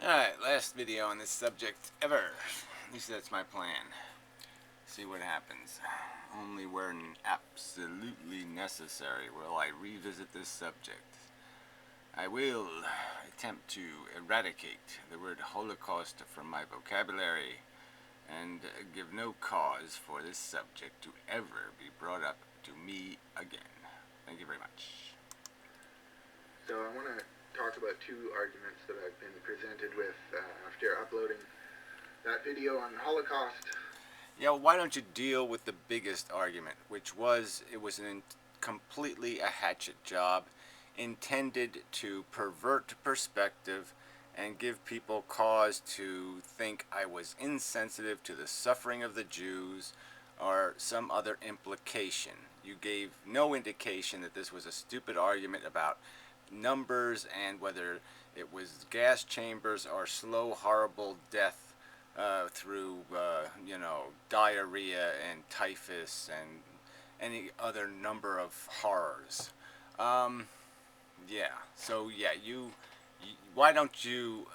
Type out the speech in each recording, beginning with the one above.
Alright, last video on this subject ever. At least that's my plan. See what happens. Only where absolutely necessary will I revisit this subject. I will attempt to eradicate the word Holocaust from my vocabulary and give no cause for this subject to ever be brought up to me again. Thank you very much. So I want to talk about two arguments that I've been presented with after uploading that video on Holocaust. Yeah, why don't you deal with the biggest argument, which was it was completely a hatchet job intended to pervert perspective and give people cause to think I was insensitive to the suffering of the Jews or some other implication. You gave no indication that this was a stupid argument about numbers and whether it was gas chambers or slow, horrible death through, diarrhea and typhus and any other number of horrors. Yeah. So yeah, why don't you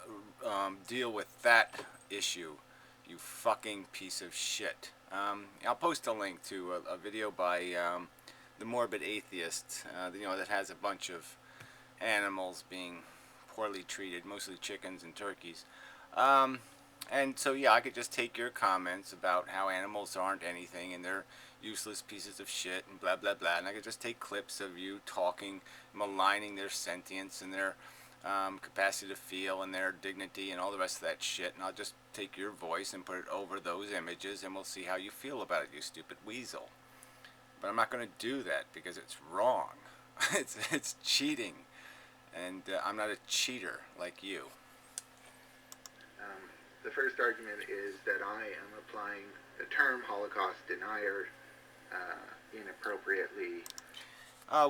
deal with that issue, you fucking piece of shit? I'll post a link to a video by the Morbid Atheist, that has a bunch of animals being poorly treated, mostly chickens and turkeys. And so, yeah, I could just take your comments about how animals aren't anything and they're useless pieces of shit and blah, blah, blah. And I could just take clips of you talking, maligning their sentience and their capacity to feel and their dignity and all the rest of that shit. And I'll just take your voice and put it over those images and we'll see how you feel about it, you stupid weasel. But I'm not going to do that because it's wrong. It's cheating. And I'm not a cheater like you. The first argument is that I am applying the term Holocaust denier inappropriately.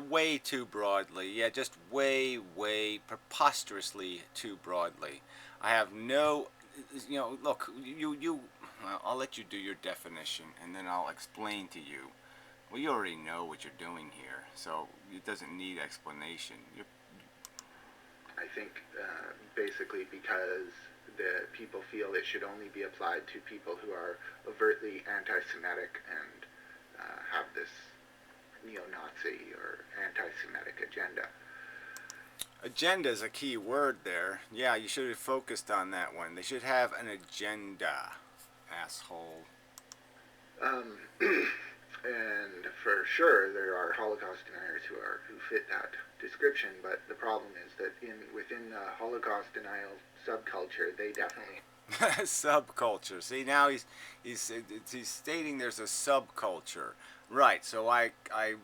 Way too broadly. Yeah, just way, way preposterously too broadly. I have no, look, well, I'll let you do your definition and then I'll explain to you. Well, you already know what you're doing here, so it doesn't need explanation. I think basically because the people feel it should only be applied to people who are overtly anti-Semitic and have this neo-Nazi or anti-Semitic agenda. Agenda is a key word there. Yeah, you should have focused on that one. They should have an agenda, asshole. And for sure, there are Holocaust deniers who fit that description. But the problem is that within the Holocaust denial subculture, they definitely Subculture. See, now he's stating there's a subculture. Right. So I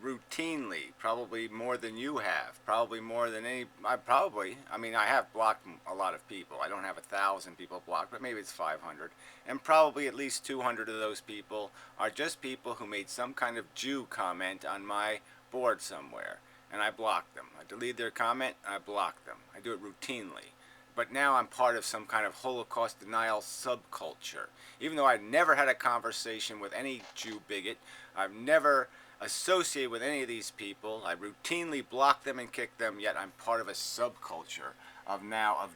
routinely, probably more than you have, probably more than any. I mean, I have blocked a lot of people. I don't have 1,000 people blocked, but maybe it's 500, and probably at least 200 of those people are just people who made some kind of Jew comment on my board somewhere, and I block them. I delete their comment, and I block them. I do it routinely. But now I'm part of some kind of Holocaust denial subculture. Even though I've never had a conversation with any Jew bigot, I've never associated with any of these people, I routinely block them and kick them, yet I'm part of a subculture of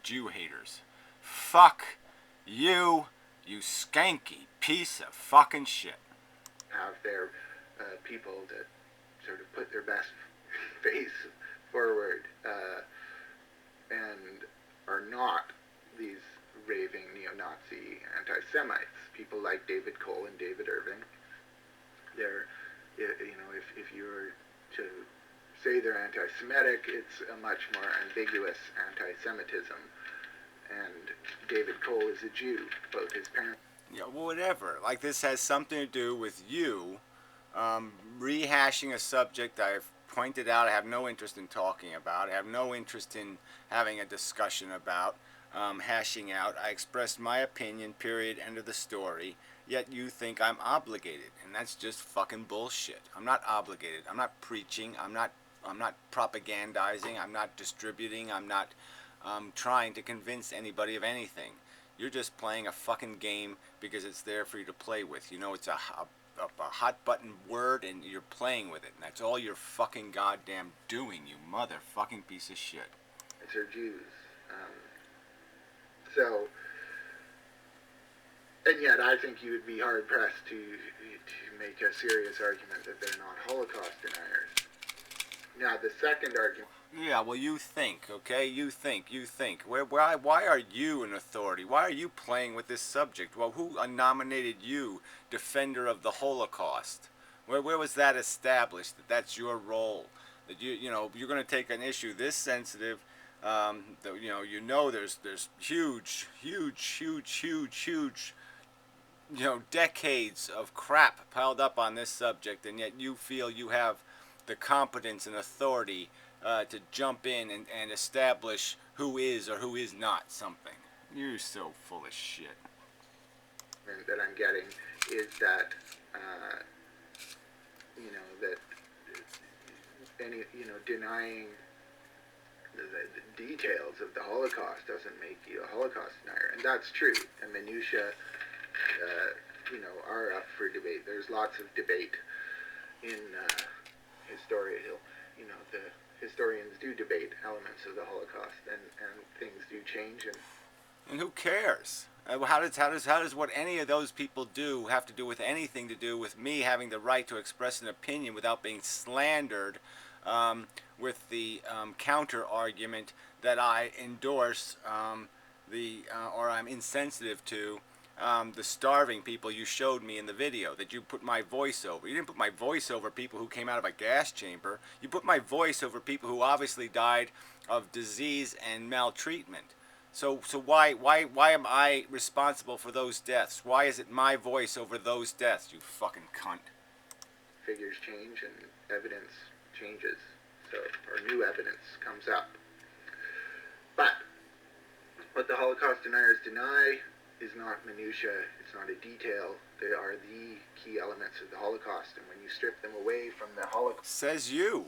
Jew haters. Fuck you, you skanky piece of fucking shit. have their people that sort of put their best face forward and are not these raving neo-Nazi anti-Semites. People like David Cole and David Irving. They're, if you were to say they're anti-Semitic, it's a much more ambiguous anti-Semitism. And David Cole is a Jew, both his parents. Yeah, whatever. Like, this has something to do with you rehashing a subject I've pointed out I have no interest in talking about. I have no interest in having a discussion about, hashing out. I expressed my opinion, period, end of the story. Yet you think I'm obligated, and that's just fucking bullshit. I'm not obligated. I'm not preaching. I'm not propagandizing. I'm not distributing. I'm not trying to convince anybody of anything. You're just playing a fucking game because it's there for you to play with. You know, it's a hot button word and you're playing with it. And that's all you're fucking goddamn doing, you motherfucking piece of shit. They're Jews. So, and yet I think you would be hard pressed to make a serious argument that they're not Holocaust deniers. Now, the second argument. Yeah, well, you think, okay? You think. Why are you an authority? Why are you playing with this subject? Well, who nominated you defender of the Holocaust? Where was that established? That that's your role? That you're going to take an issue this sensitive. That, there's huge decades of crap piled up on this subject, and yet you feel you have the competence and authority to jump in and establish who is or who is not something. You're so full of shit. That I'm getting is that that any denying the details of the Holocaust doesn't make you a Holocaust denier, and that's true. And minutia, are up for debate. There's lots of debate in history. The historians do debate elements of the Holocaust, and things do change. And who cares? How does what any of those people do have to do with anything to do with me having the right to express an opinion without being slandered with the counter argument that I endorse or I'm insensitive to the starving people you showed me in the video, that you put my voice over. You didn't put my voice over people who came out of a gas chamber. You put my voice over people who obviously died of disease and maltreatment. So why am I responsible for those deaths? Why is it my voice over those deaths, you fucking cunt? Figures change and evidence changes, or new evidence comes up. But what the Holocaust deniers deny is not minutia, it's not a detail. They are the key elements of the Holocaust, and when you strip them away from the Holocaust... Says you,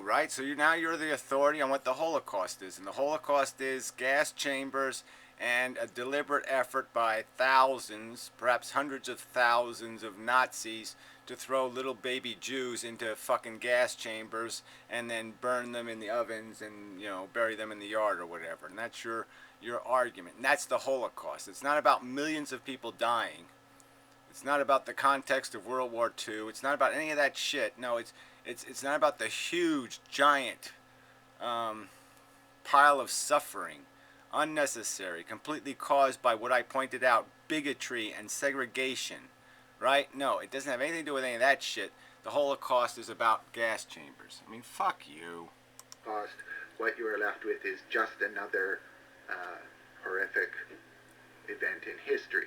right? So you're the authority on what the Holocaust is, and the Holocaust is gas chambers and a deliberate effort by thousands, perhaps hundreds of thousands of Nazis to throw little baby Jews into fucking gas chambers and then burn them in the ovens and, bury them in the yard or whatever. And that's your argument. And that's the Holocaust. It's not about millions of people dying. It's not about the context of World War II. It's not about any of that shit. No, it's not about the huge, giant pile of suffering, unnecessary, completely caused by what I pointed out, bigotry and segregation. Right? No, it doesn't have anything to do with any of that shit. The Holocaust is about gas chambers. I mean, fuck you. What you are left with is just another horrific event in history.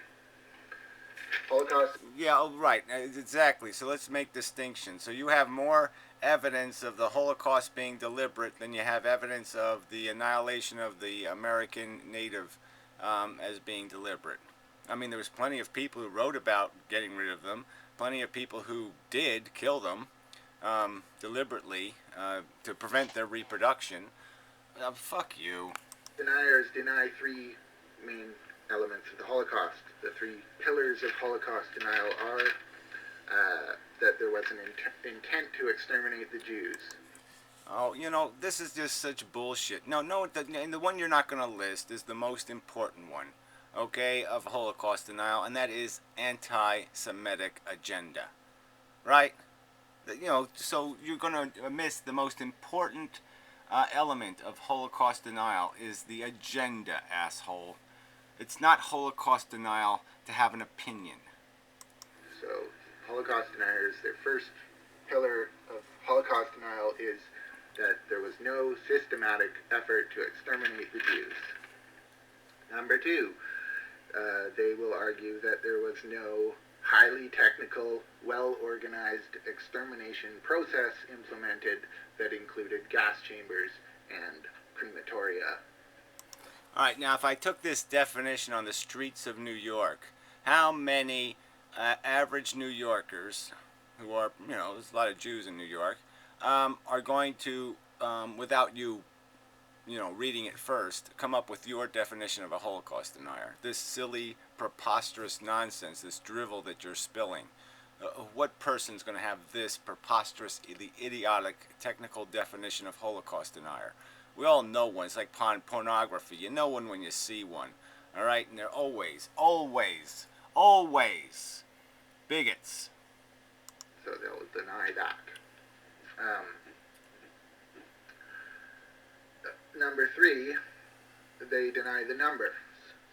Holocaust. Yeah, right, exactly. So let's make distinctions. So you have more evidence of the Holocaust being deliberate than you have evidence of the annihilation of the American native as being deliberate. I mean, there was plenty of people who wrote about getting rid of them, plenty of people who did kill them deliberately to prevent their reproduction. Fuck you. Deniers deny three main elements of the Holocaust. The three pillars of Holocaust denial are that there was an intent to exterminate the Jews. Oh, this is just such bullshit. No, and the one you're not going to list is the most important one, okay, of Holocaust denial, and that is anti-Semitic agenda, right? So you're going to miss the most important element of Holocaust denial is the agenda, asshole. It's not Holocaust denial to have an opinion. So, Holocaust deniers, their first pillar of Holocaust denial is that there was no systematic effort to exterminate the Jews. Number two, they will argue that there was no highly technical, well-organized extermination process implemented that included gas chambers and crematoria. All right, now if I took this definition on the streets of New York, how many average New Yorkers, who are, there's a lot of Jews in New York, are going to, without you, reading it first, come up with your definition of a Holocaust denier? This silly, preposterous nonsense, this drivel that you're spilling. What person's going to have this preposterous, idiotic, technical definition of Holocaust denier? We all know one. It's like pornography. You know one when you see one. All right, and they're always, always, always bigots. So they'll deny that. Um, Number three, they deny the number.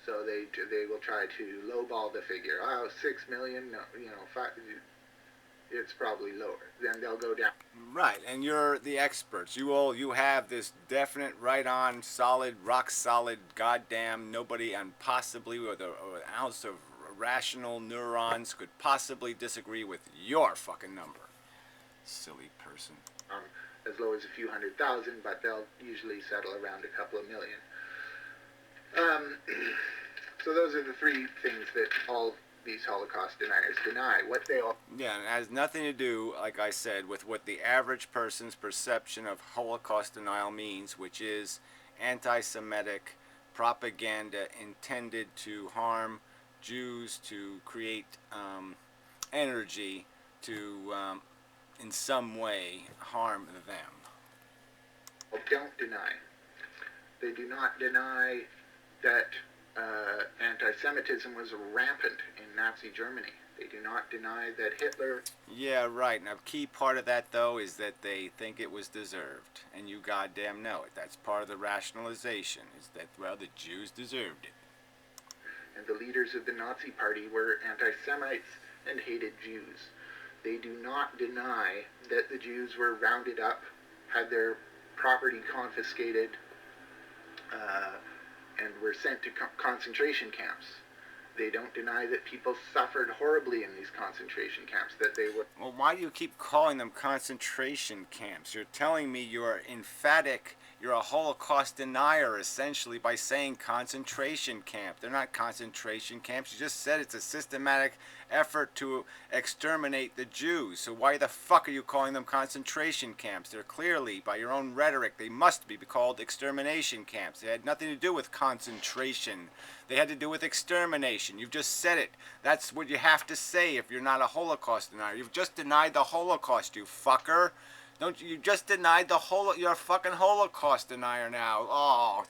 So they will try to lowball the figure. Oh, 6 million. No, five, it's probably lower. Then they'll go down. Right, and you're the experts. You have this definite, right on, solid, rock solid, goddamn nobody, and possibly with an ounce of rational neurons could possibly disagree with your fucking number. Silly person. As low as a few 100,000, but they'll usually settle around a couple of million. So those are the three things that all these Holocaust deniers deny. What they all... Yeah, and it has nothing to do, like I said, with what the average person's perception of Holocaust denial means, which is anti-Semitic propaganda intended to harm Jews, to create energy to, in some way, harm them. Don't deny. They do not deny that anti-Semitism was rampant in Nazi Germany. They do not deny that Hitler... Yeah, right. Now, a key part of that, though, is that they think it was deserved. And you goddamn know it. That's part of the rationalization, is that, well, the Jews deserved it. And the leaders of the Nazi Party were anti-Semites and hated Jews. They do not deny that the Jews were rounded up, had their property confiscated, and were sent to concentration camps. They don't deny that people suffered horribly in these concentration camps, that they were... Well, why do you keep calling them concentration camps? You're telling me you're emphatic, you're a Holocaust denier, essentially, by saying concentration camp. They're not concentration camps. You just said it's a systematic effort to exterminate the Jews. So why the fuck are you calling them concentration camps? They're clearly, by your own rhetoric, they must be called extermination camps. They had nothing to do with concentration. They had to do with extermination. You've just said it. That's what you have to say if you're not a Holocaust denier. You've just denied the Holocaust, you fucker. Don't you just denied the whole... You're a fucking Holocaust denier now. Oh,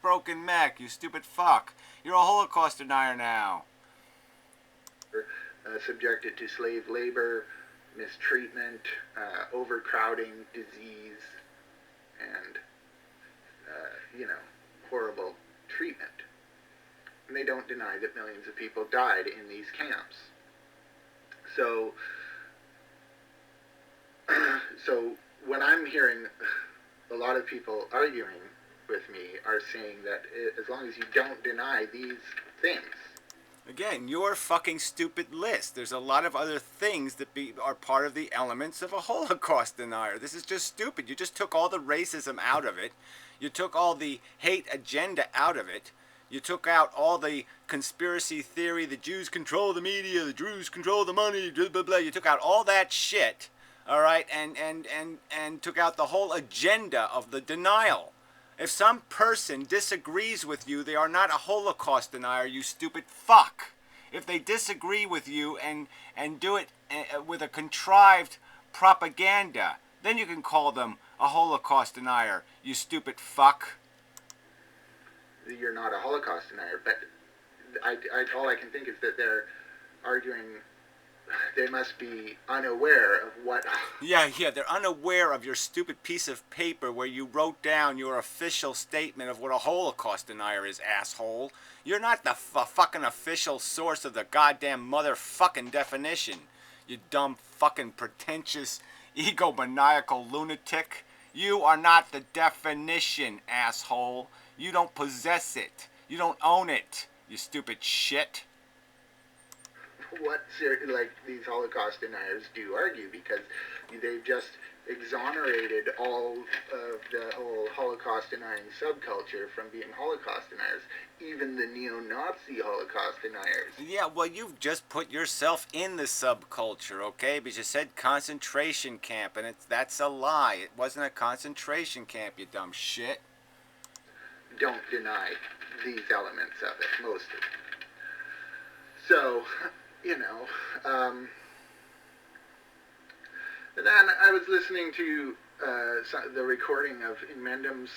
broken Mac, you stupid fuck. You're a Holocaust denier now. Subjected to slave labor, mistreatment, overcrowding, disease, and, horrible treatment. And they don't deny that millions of people died in these camps. So when I'm hearing a lot of people arguing with me are saying that as long as you don't deny these things. Again, your fucking stupid list. There's a lot of other things that are part of the elements of a Holocaust denier. This is just stupid. You just took all the racism out of it. You took all the hate agenda out of it. You took out all the conspiracy theory, the Jews control the media, the Jews control the money, blah, blah, blah. You took out all that shit, all right, and took out the whole agenda of the denial. If some person disagrees with you, they are not a Holocaust denier, you stupid fuck. If they disagree with you and do it with a contrived propaganda, then you can call them a Holocaust denier, you stupid fuck. You're not a Holocaust denier, but all I can think is that they're arguing they must be unaware of what... Yeah, they're unaware of your stupid piece of paper where you wrote down your official statement of what a Holocaust denier is, asshole. You're not the fucking official source of the goddamn motherfucking definition, you dumb fucking pretentious egomaniacal lunatic. You are not the definition, asshole. You don't possess it. You don't own it, you stupid shit. What these Holocaust deniers do argue, because they've just exonerated all of the whole Holocaust denying subculture from being Holocaust deniers, even the neo-Nazi Holocaust deniers. Yeah, well, you've just put yourself in the subculture, okay? Because you said concentration camp, and that's a lie. It wasn't a concentration camp, you dumb shit. Don't deny these elements of it, most of it. So, and then I was listening to the recording of Inmendham's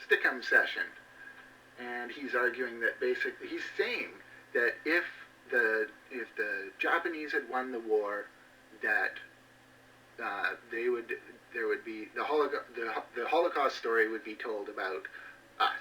Stickham session, and he's arguing that basically he's saying that if the Japanese had won the war, that they would there would be the Holocaust story would be told about us.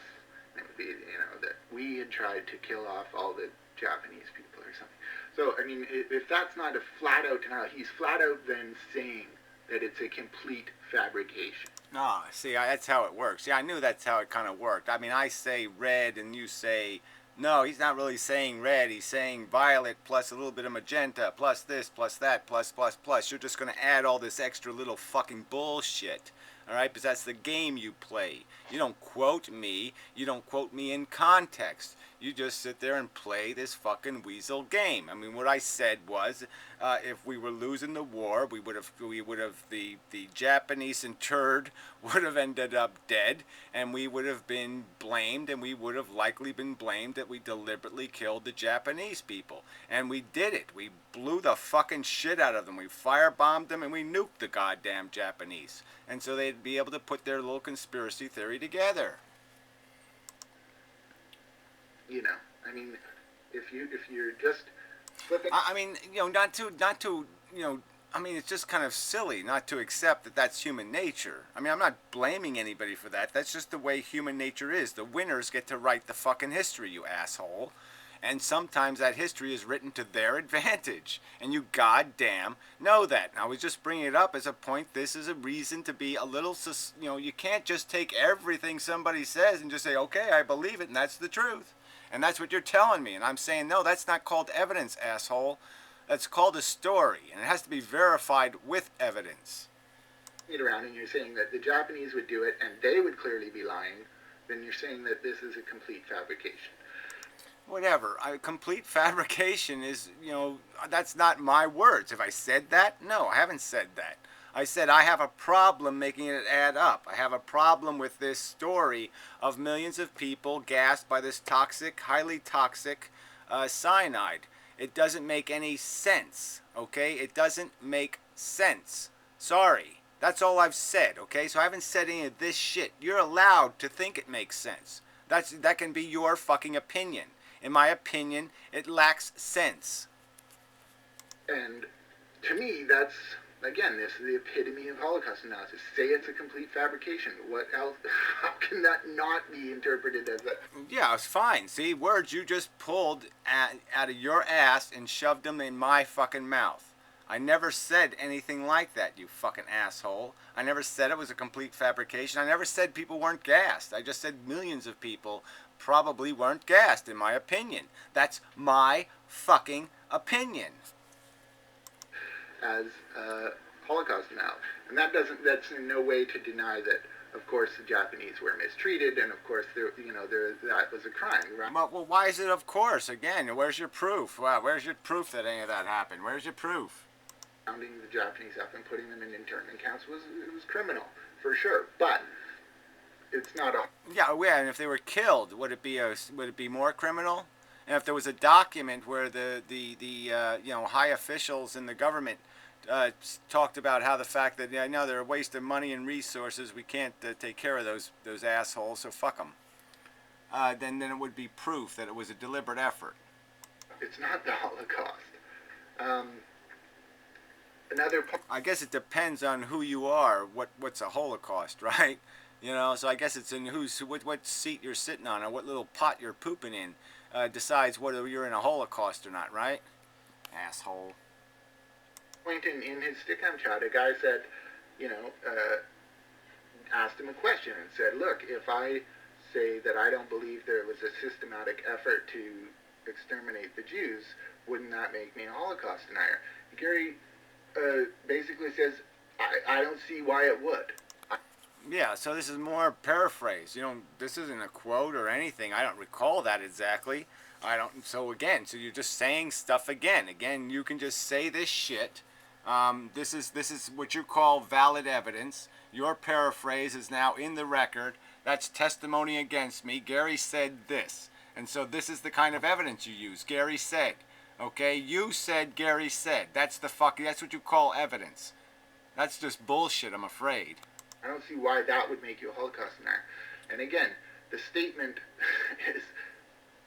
It would be that we had tried to kill off all the Japanese people or something. So I mean, if that's not a flat out denial, he's flat out then saying that it's a complete fabrication. No, see, that's how it works. Yeah, I knew that's how it kind of worked. I mean, I say red and you say, no, he's not really saying red. He's saying violet plus a little bit of magenta plus this plus that plus. You're just going to add all this extra little fucking bullshit. All right, because that's the game you play. You don't quote me. You don't quote me in context. You just sit there and play this fucking weasel game. I mean, what I said was, if we were losing the war, the Japanese interred would have ended up dead, and we would have been blamed, and we would have likely been blamed that we deliberately killed the Japanese people. And we did it. We blew the fucking shit out of them. We firebombed them, and we nuked the goddamn Japanese. And so they'd be able to put their little conspiracy theory together. I mean, if you're just flipping. I mean, not to, I mean, it's just kind of silly not to accept that that's human nature. I mean, I'm not blaming anybody for that. That's just the way human nature is. The winners get to write the fucking history, you asshole. And sometimes that history is written to their advantage. And you goddamn know that. And I was just bringing it up as a point. This is a reason to be a little, you can't just take everything somebody says and just say, okay, I believe it, and that's the truth. And that's what you're telling me. And I'm saying, no, that's not called evidence, asshole. That's called a story. And it has to be verified with evidence. It around and you're saying that the Japanese would do it and they would clearly be lying, then you're saying that this is a complete fabrication. Whatever. Complete fabrication is, that's not my words. Have I said that? No, I haven't said that. I said I have a problem making it add up. I have a problem with this story of millions of people gassed by this toxic, highly toxic cyanide. It doesn't make any sense, okay? It doesn't make sense. Sorry. That's all I've said, okay? So I haven't said any of this shit. You're allowed to think it makes sense. That can be your fucking opinion. In my opinion, it lacks sense. And to me, that's, again, this is the epitome of Holocaust analysis. Say it's a complete fabrication. What else? How can that not be interpreted as that? Yeah, it's fine. See, words you just pulled out of your ass and shoved them in my fucking mouth. I never said anything like that, you fucking asshole. I never said it was a complete fabrication. I never said people weren't gassed. I just said millions of people probably weren't gassed, in my opinion. That's my fucking opinion. As Holocaust now. And that's in no way to deny that, of course, the Japanese were mistreated, and of course, that was a crime, right? Well, why is it of course? Again, where's your proof? Wow, where's your proof that any of that happened? Where's your proof? Rounding the Japanese up and putting them in internment camps was criminal, for sure. But it's not a... Yeah, and if they were killed, would it be more criminal? And if there was a document where the high officials in the government talked about how the fact that they're a waste of money and resources, we can't take care of those assholes, so fuck them. Then it would be proof that it was a deliberate effort. It's not the Holocaust. I guess it depends on who you are. What's a Holocaust, right? So I guess it's in what seat you're sitting on or what little pot you're pooping in decides whether you're in a Holocaust or not, right? Asshole. Point in his Stickham chat, a guy said, asked him a question and said, look, if I say that I don't believe there was a systematic effort to exterminate the Jews, wouldn't that make me a Holocaust denier? Gary basically says, I don't see why it would. Yeah, so this is more paraphrase. This isn't a quote or anything. I don't recall that exactly. So you're just saying stuff again. Again, you can just say this shit. This is what you call valid evidence. Your paraphrase is now in the record. That's testimony against me. Gary said this. And so this is the kind of evidence you use. Gary said. Okay, you said Gary said. That's what you call evidence. That's just bullshit, I'm afraid. I don't see why that would make you a Holocaust denier. And again, the statement is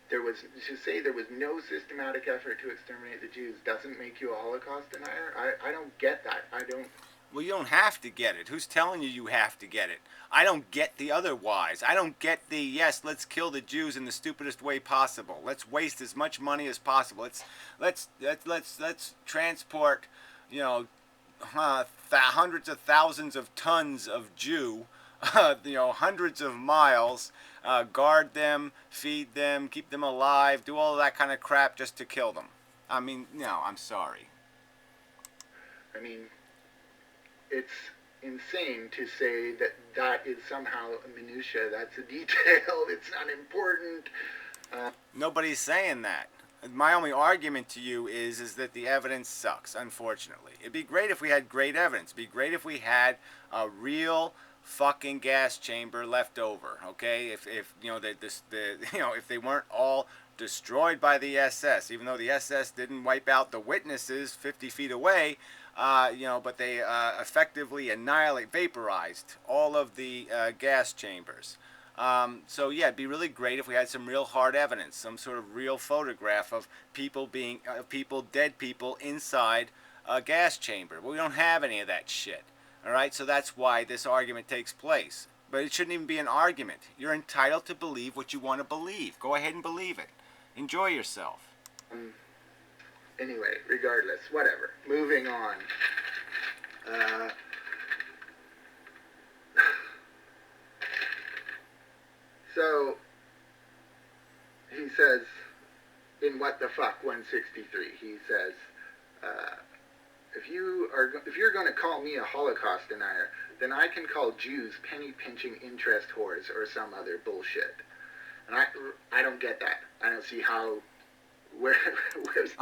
there was to say there was no systematic effort to exterminate the Jews doesn't make you a Holocaust denier. I don't get that. I don't. Well, you don't have to get it. Who's telling you you have to get it? I don't get the otherwise. I don't get the yes. Let's kill the Jews in the stupidest way possible. Let's waste as much money as possible. Let's transport, you know, hundreds of thousands of tons of Jew, hundreds of miles, guard them, feed them, keep them alive, do all of that kind of crap just to kill them. I mean, no, I'm sorry. I mean, it's insane to say that that is somehow a minutia. That's a detail. It's not important. Nobody's saying that. My only argument to you is that the evidence sucks, unfortunately. It'd be great if we had great evidence. It'd be great if we had a real fucking gas chamber left over, okay? If you know if they weren't all destroyed by the SS, even though the SS didn't wipe out the witnesses 50 feet away, but they effectively vaporized all of the gas chambers. So yeah, it'd be really great if we had some real hard evidence, some sort of real photograph of dead people inside a gas chamber. But we don't have any of that shit. All right, so that's why this argument takes place. But it shouldn't even be an argument. You're entitled to believe what you want to believe. Go ahead and believe it. Enjoy yourself. Anyway, regardless, whatever. Moving on. So he says in What the Fuck 163, he says, if you're going to call me a Holocaust denier, then I can call Jews penny pinching interest whores or some other bullshit. And I don't get that. I don't see how. Where's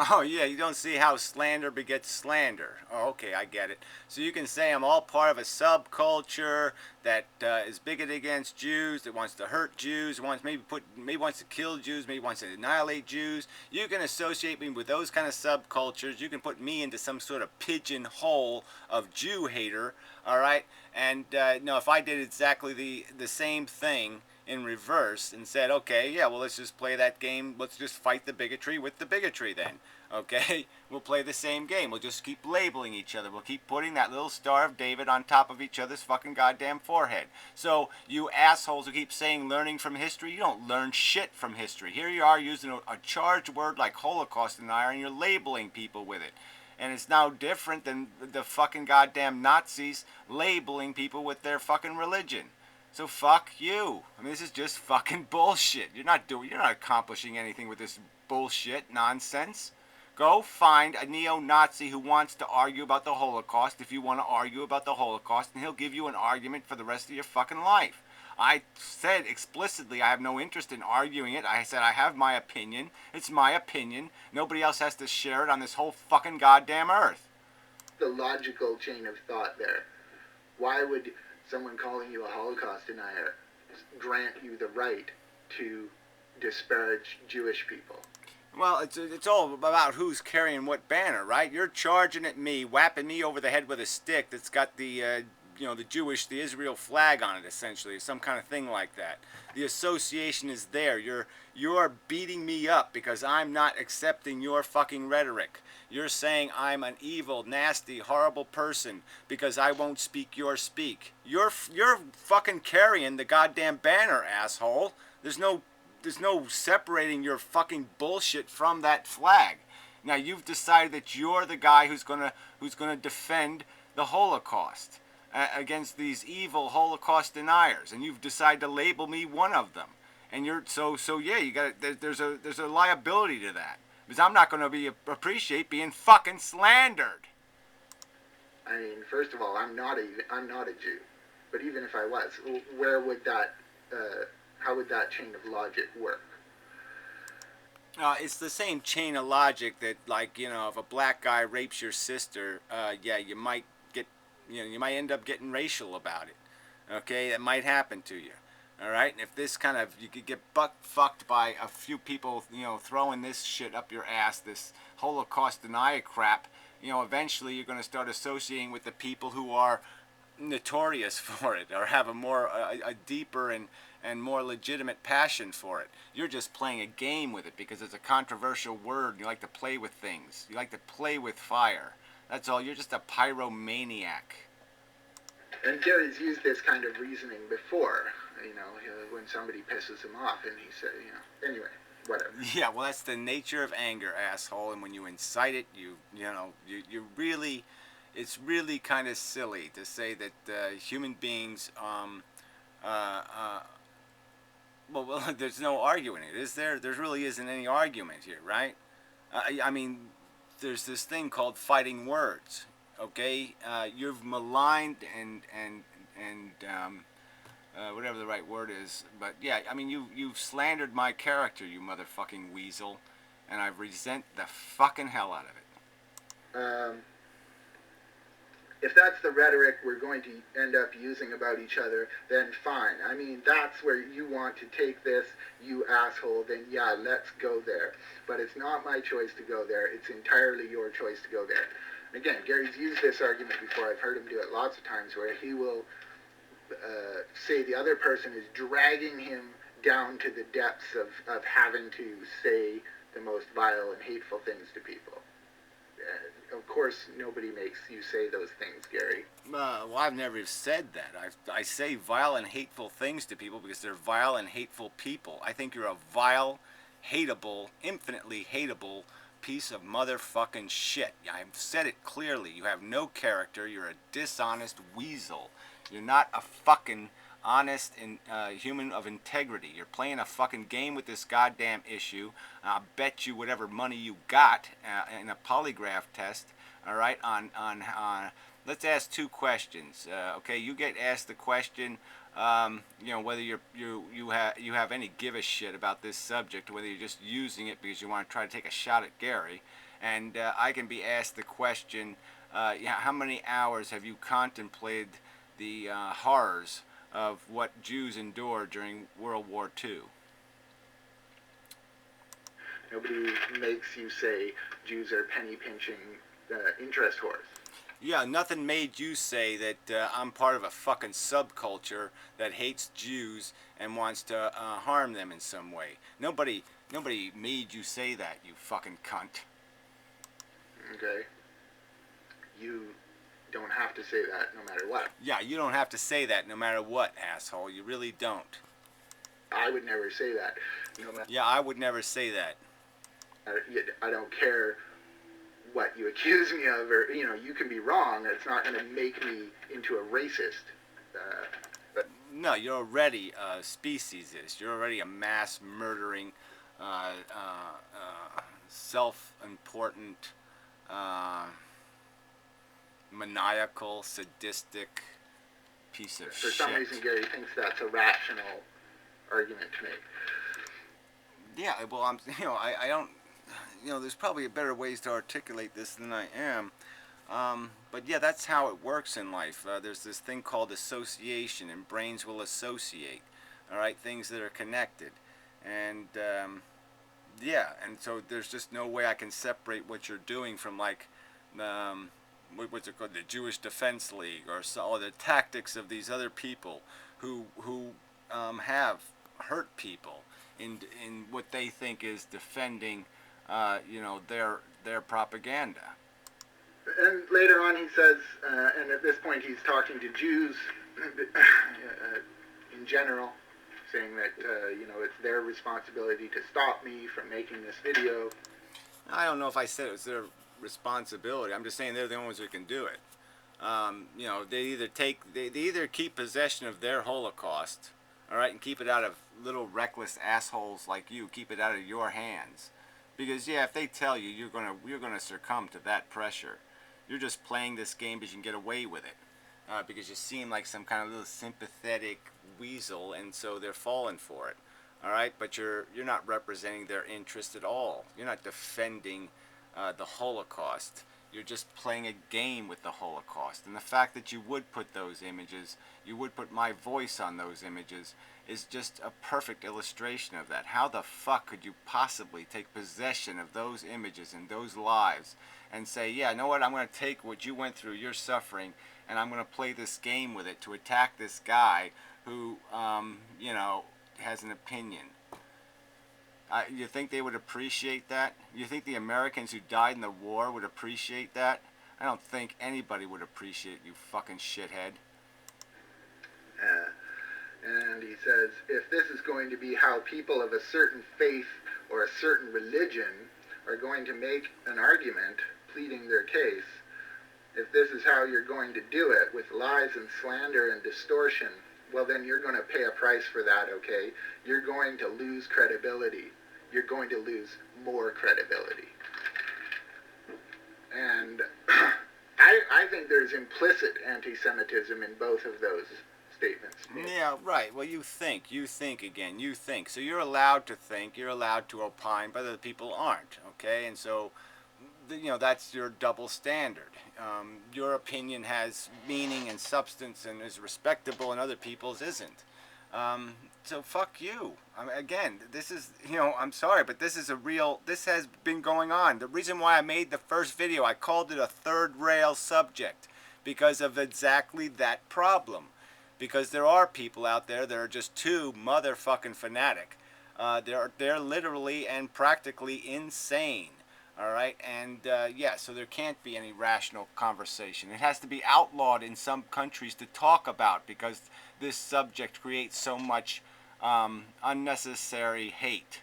Oh yeah, you don't see how slander begets slander. Oh, okay, I get it. So you can say I'm all part of a subculture that is bigoted against Jews, that wants to hurt Jews, maybe wants to kill Jews, maybe wants to annihilate Jews. You can associate me with those kind of subcultures. You can put me into some sort of pigeonhole of Jew hater. All right, and no, if I did exactly the same thing in reverse and said, okay, yeah, well, let's just play that game. Let's just fight the bigotry with the bigotry then. Okay? We'll play the same game. We'll just keep labeling each other. We'll keep putting that little Star of David on top of each other's fucking goddamn forehead. So, you assholes who keep saying learning from history, you don't learn shit from history. Here you are using a charged word like Holocaust denier and you're labeling people with it. And it's now different than the fucking goddamn Nazis labeling people with their fucking religion. So fuck you. I mean, this is just fucking bullshit. You're not accomplishing anything with this bullshit nonsense. Go find a neo-Nazi who wants to argue about the Holocaust if you want to argue about the Holocaust, and he'll give you an argument for the rest of your fucking life. I said explicitly I have no interest in arguing it. I said I have my opinion. It's my opinion. Nobody else has to share it on this whole fucking goddamn earth. the logical chain of thought there? Why would someone calling you a Holocaust denier grant you the right to disparage Jewish people? Well, it's all about who's carrying what banner, right? You're charging at me, whapping me over the head with a stick that's got the the Israel flag on it, essentially, some kind of thing like that. The association is there. You're beating me up because I'm not accepting your fucking rhetoric. You're saying I'm an evil, nasty, horrible person because I won't speak your speak. You're fucking carrying the goddamn banner, asshole. There's no separating your fucking bullshit from that flag. Now you've decided that you're the guy who's gonna defend the Holocaust against these evil Holocaust deniers, and you've decided to label me one of them. And you're so yeah, you got there's a liability to that because I'm not going to appreciate being fucking slandered. I mean, first of all, I'm not a Jew, but even if I was, where would that how would that chain of logic work? It's the same chain of logic that, like, if a black guy rapes your sister, yeah, you might end up getting racial about it. Okay, that might happen to you. All right, and if this you could get butt fucked by a few people, throwing this shit up your ass, this Holocaust denier crap, eventually you're going to start associating with the people who are notorious for it, or have a deeper and more legitimate passion for it. You're just playing a game with it because it's a controversial word. You like to play with things. You like to play with fire. That's all. You're just a pyromaniac. And Gary's used this kind of reasoning before, when somebody pisses him off, and he said, anyway, whatever. Yeah, well, that's the nature of anger, asshole. And when you incite it, you really, it's really kind of silly to say that human beings, well, there's no arguing it, is there? There really isn't any argument here, right? I mean, there's this thing called fighting words. Okay, you've maligned and whatever the right word is, but yeah, I mean, you've slandered my character, you motherfucking weasel, and I resent the fucking hell out of it. If that's the rhetoric we're going to end up using about each other, then fine. I mean, that's where you want to take this, you asshole, then yeah, let's go there. But it's not my choice to go there. It's entirely your choice to go there. And again, Gary's used this argument before. I've heard him do it lots of times, where he will say the other person is dragging him down to the depths of having to say the most vile and hateful things to people. Of course, nobody makes you say those things, Gary. Well, I've never said that. I say vile and hateful things to people because they're vile and hateful people. I think you're a vile, hateable, infinitely hateable piece of motherfucking shit. I've said it clearly. You have no character. You're a dishonest weasel. You're not a fucking honest and human of integrity. You're playing a fucking game with this goddamn issue. I'll bet you whatever money you got in a polygraph test. All right, let's ask two questions. Okay, you get asked the question, whether you have any give a shit about this subject, whether you're just using it because you want to try to take a shot at Gary, and I can be asked the question, how many hours have you contemplated the horrors of what Jews endured during World War II? Nobody makes you say Jews are penny pinching interest whores. Yeah, nothing made you say that I'm part of a fucking subculture that hates Jews and wants to harm them in some way. Nobody made you say that, you fucking cunt. Okay. You don't have to say that no matter what. Yeah, you don't have to say that no matter what, asshole. You really don't. I would never say that. Yeah, I would never say that. I don't care what you accuse me of, or you can be wrong. It's not going to make me into a racist. But no, you're already a speciesist. You're already a mass murdering, self-important, maniacal, sadistic piece of shit. For some reason, Gary thinks that's a rational argument to make. Yeah, well, I don't. There's probably better ways to articulate this than I am. But yeah, that's how it works in life. There's this thing called association, and brains will associate. All right, things that are connected, and yeah, and so there's just no way I can separate what you're doing from what's it called, the Jewish Defense League, or the tactics of these other people who have hurt people in what they think is defending their propaganda. And later on he says, and at this point he's talking to Jews in general, saying that, it's their responsibility to stop me from making this video. I don't know if I said it was their responsibility. I'm just saying they're the only ones who can do it. They either keep possession of their Holocaust, all right, and keep it out of little reckless assholes like you, keep it out of your hands. Because yeah, if they tell you you're gonna succumb to that pressure, you're just playing this game because you can get away with it, because you seem like some kind of little sympathetic weasel, and so they're falling for it. All right, but you're not representing their interest at all. You're not defending the Holocaust. You're just playing a game with the Holocaust. And the fact that you would put those images, you would put my voice on those images, is just a perfect illustration of that. How the fuck could you possibly take possession of those images and those lives and say, yeah, you know what, I'm going to take what you went through, your suffering, and I'm going to play this game with it to attack this guy who, has an opinion. You think they would appreciate that? You think the Americans who died in the war would appreciate that? I don't think anybody would appreciate you fucking shithead. And he says, if this is going to be how people of a certain faith or a certain religion are going to make an argument pleading their case, if this is how you're going to do it with lies and slander and distortion, well then you're going to pay a price for that, okay? You're going to lose credibility. You're going to lose more credibility. And I think there's implicit anti-Semitism in both of those statements. Yeah, right. Well, you think again. You think. So you're allowed to think. You're allowed to opine, but other people aren't. Okay, and so that's your double standard. Your opinion has meaning and substance and is respectable, and other people's isn't. So fuck you. Again, this is, I'm sorry, but this has been going on. The reason why I made the first video, I called it a third rail subject, because of exactly that problem. Because there are people out there that are just too motherfucking fanatic. They're literally and practically insane. All right, and so there can't be any rational conversation. It has to be outlawed in some countries to talk about, because this subject creates so much unnecessary hate.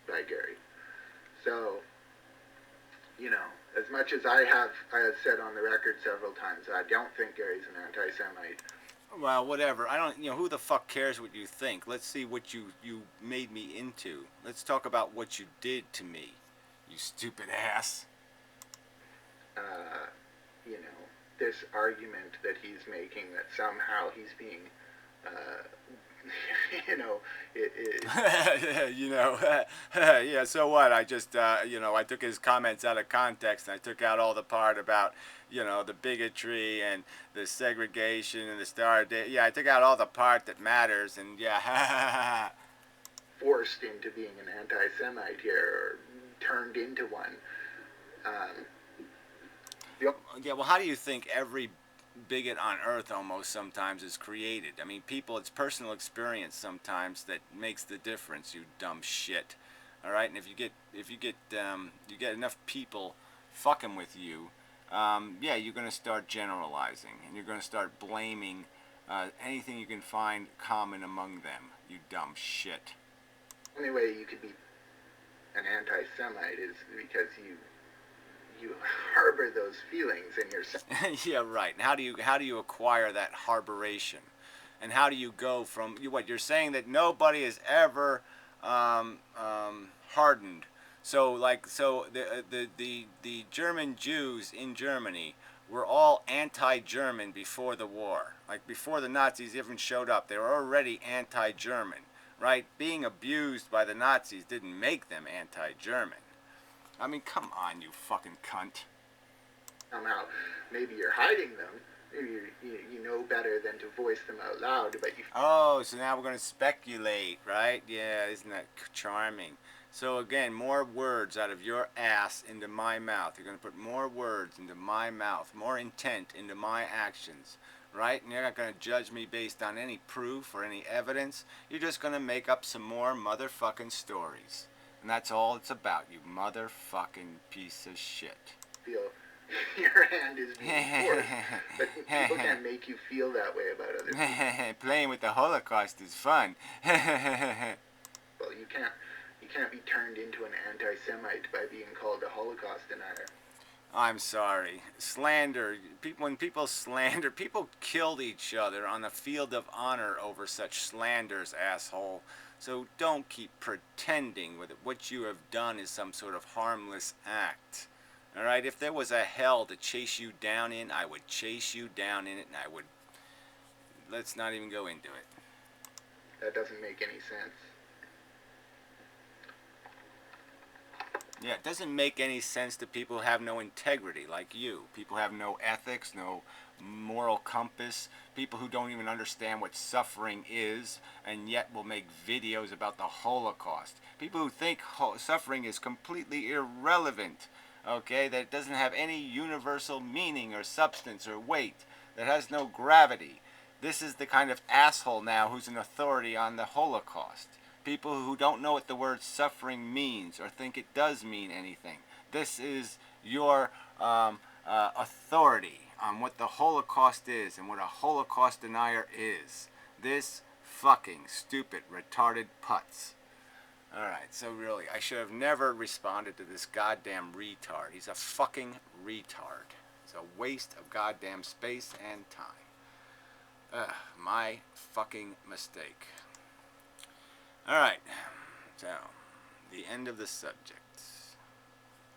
Right, Gary. So, as much as I have said on the record several times, I don't think Gary's an anti-Semite. Well, whatever. I don't, who the fuck cares what you think? Let's see what you made me into. Let's talk about what you did to me, you stupid ass. This argument that he's making that somehow he's being, yeah, so what? I just, I took his comments out of context, and I took out all the part about, the bigotry and the segregation and the Star of David. Yeah, I took out all the part that matters, and yeah. Forced into being an anti-Semite here, or turned into one. Yeah, well, how do you think every bigot on earth almost sometimes is created? I mean, it's personal experience sometimes that makes the difference, you dumb shit. All right, and if you get enough people fucking with you, you're going to start generalizing, and you're going to start blaming anything you can find common among them, you dumb shit. The only way you could be an anti-Semite is because you harbor those feelings in yourself. Yeah, right. And how do you acquire that harboration? And how do you go from what you're saying that nobody is ever hardened? So the German Jews in Germany were all anti-German before the war. Like before the Nazis even showed up, they were already anti-German, right? Being abused by the Nazis didn't make them anti-German. I mean, come on, you fucking cunt. Somehow, maybe you're hiding them. Maybe you know better than to voice them out loud, but you... Oh, so now we're going to speculate, right? Yeah, isn't that charming? So again, more words out of your ass into my mouth. You're going to put more words into my mouth, more intent into my actions, right? And you're not going to judge me based on any proof or any evidence. You're just going to make up some more motherfucking stories. And that's all it's about, you motherfucking piece of shit. Feel your hand is being forced, but people can't make you feel that way about other people. Playing with the Holocaust is fun. Well, you can't be turned into an anti-Semite by being called a Holocaust denier. I'm sorry. Slander. When people slander, people killed each other on the field of honor over such slanders, asshole. So don't keep pretending with it. What you have done is some sort of harmless act. Alright, if there was a hell to chase you down in, I would chase you down in it, and I would... Let's not even go into it. That doesn't make any sense. Yeah, it doesn't make any sense to people who have no integrity like you. People who have no ethics, no moral compass. People who don't even understand what suffering is and yet will make videos about the Holocaust. People who think suffering is completely irrelevant. Okay, that it doesn't have any universal meaning or substance or weight, that has no gravity. This is the kind of asshole now who's an authority on the Holocaust. People who don't know what the word suffering means or think it does mean anything. This is your authority on what the Holocaust is and what a Holocaust denier is. This fucking stupid, retarded putz. Alright, so really, I should have never responded to this goddamn retard. He's a fucking retard. It's a waste of goddamn space and time. My fucking mistake. Alright, so, the end of the subject.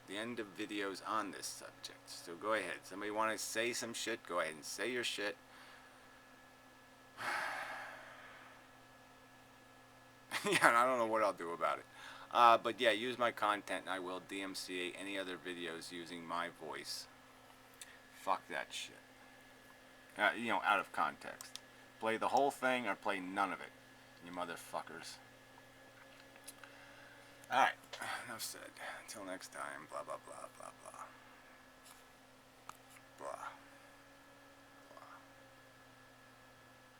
The end of videos on this subject. So go ahead. Somebody want to say some shit? Go ahead and say your shit. Yeah, I don't know what I'll do about it. But yeah, use my content and I will DMCA any other videos using my voice. Fuck that shit. Out of context. Play the whole thing or play none of it. You motherfuckers. Alright, enough said. Until next time, blah blah blah blah blah.